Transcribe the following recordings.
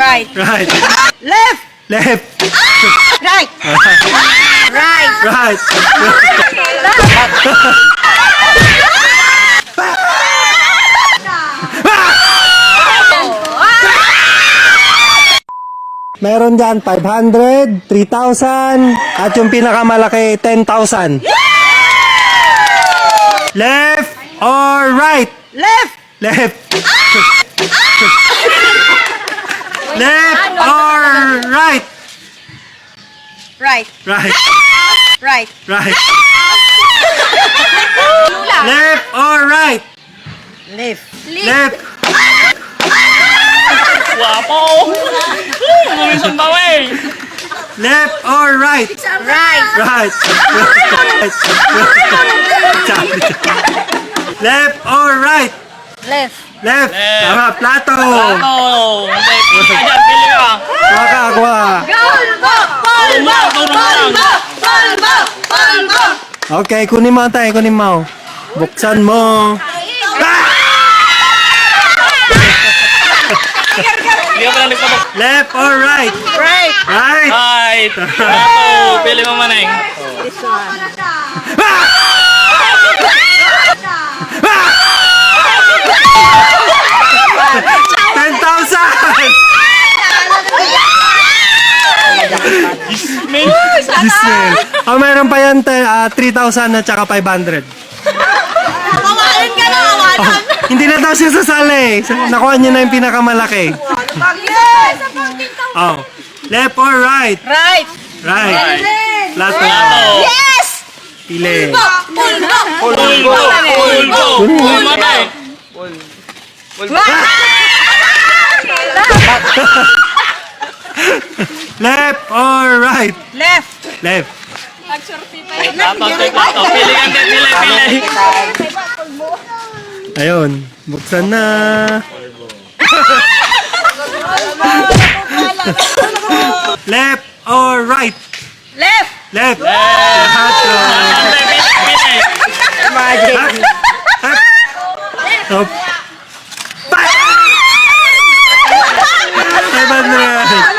Right. Right. Left. Left. Right. Right. Right. Meron dyan 500, 3,000, at yung pinakamalaki 10,000. Left or right? Left. Left. Left or right? Right. Right. Right. Right. Left or right? Left. Left. Wapo! Gumisong bawa eh! Left or right? Right. Right. Left or right? Left. Left. Left. Tama, plato. Ano? Hindi, pili ka dyan, pili ka! Waka, waka. Polvo. Polvo. Polvo. Polvo. Polvo. Okay, kunin mo tayo, kunin mo. Buksan mo. Hindi ka pala nagpabok. Left or right? Right. Right. Right! Ano? Pili mo maneng. This one. Ismail! Disney. Oh, meron pa yan 3,000 at saka 500. Kawalan ka na, kawalan. Hindi na daw siya sasali. Nakuha niya na yung pinakamalaki. Yes. Oh. Left or right? Right. Right. Plato. Yes. Pili. Polvo. Pulbo! Pulbo! Pulbo na eh! Left or right? Left. Left. Plato, plato. Pili ka dyan, pili, pili! Ayun. Buksan na. Left or right? Left. Left. Plato. Hindi, pili, pili! Magic. Oh. 500.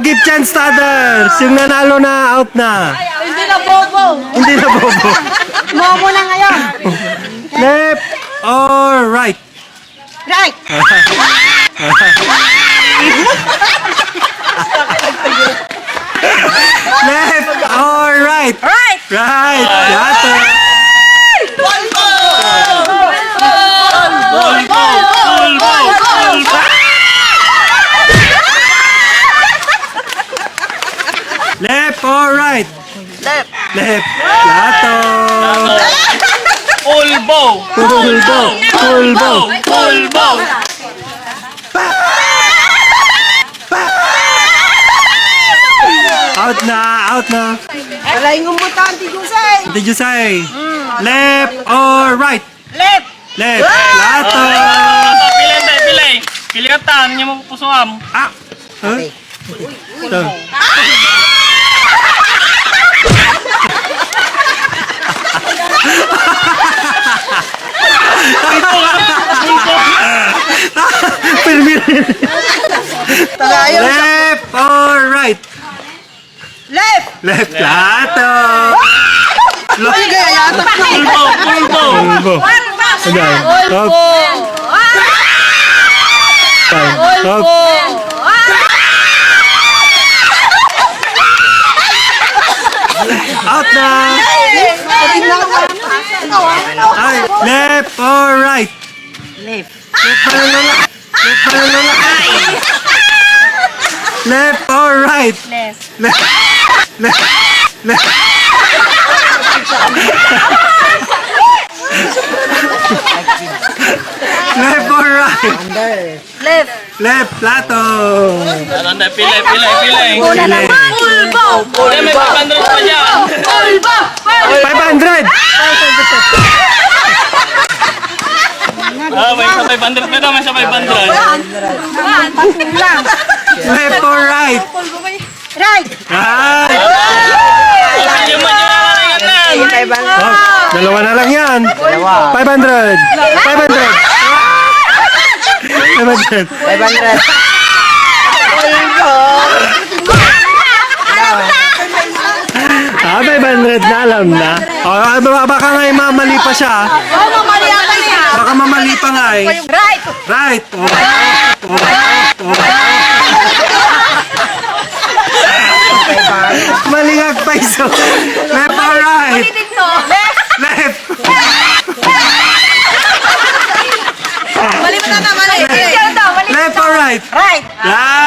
Give chance to others. Yung nanalo na out na. Hindi na bobo. Hindi na bobo. Momo na ngayon. Left or right? Right. Left or right? Right. Right. Plato. Pulbo! Pulbo! Pulbo! Left or right? Left. Left. Plato. Pulbo! Pulbo. Pulbo. Pulbo! Out na. Out na. Wala yung umutan, Tigusay. Did you say? Left or right? Left. Left. Plato. Plato, pili, hindi, pili! Pili ka ta, ano niya mo pusuam? Ah. Huh? Ito. Left or right? Left. Left. Plato. Ay, gaya. Pulbo! Pulbo! Pulbo. Ayan. Hop. Hop. Out na. Ay, left or right? Left. Left pa lang lang. Left pa lang lang. Left or right? Left. Left. Left. Left. Left or right? Left. Left. Plato. Ano, hindi, pili, pili, pili! Una naman. Pulbo. Hindi, may 500 pa dyan! Pulbo. 500. Ah, may sa 500 pa daw, may sa 500. Left or right? Right. Right. Pili mo dyan ang ringan na! Oh, dalawa na lang yan. 500. 500. 500. 500. 100 na alam na. Baka nga mamali pa siya. Oh, mamali ako niya. Baka mamali pa nga eh. Right. Right. Malingag pa iso. Left or right? Ulitin to. Left. Left. Mali mo na, mali. Mali. Left or right? Right. Right.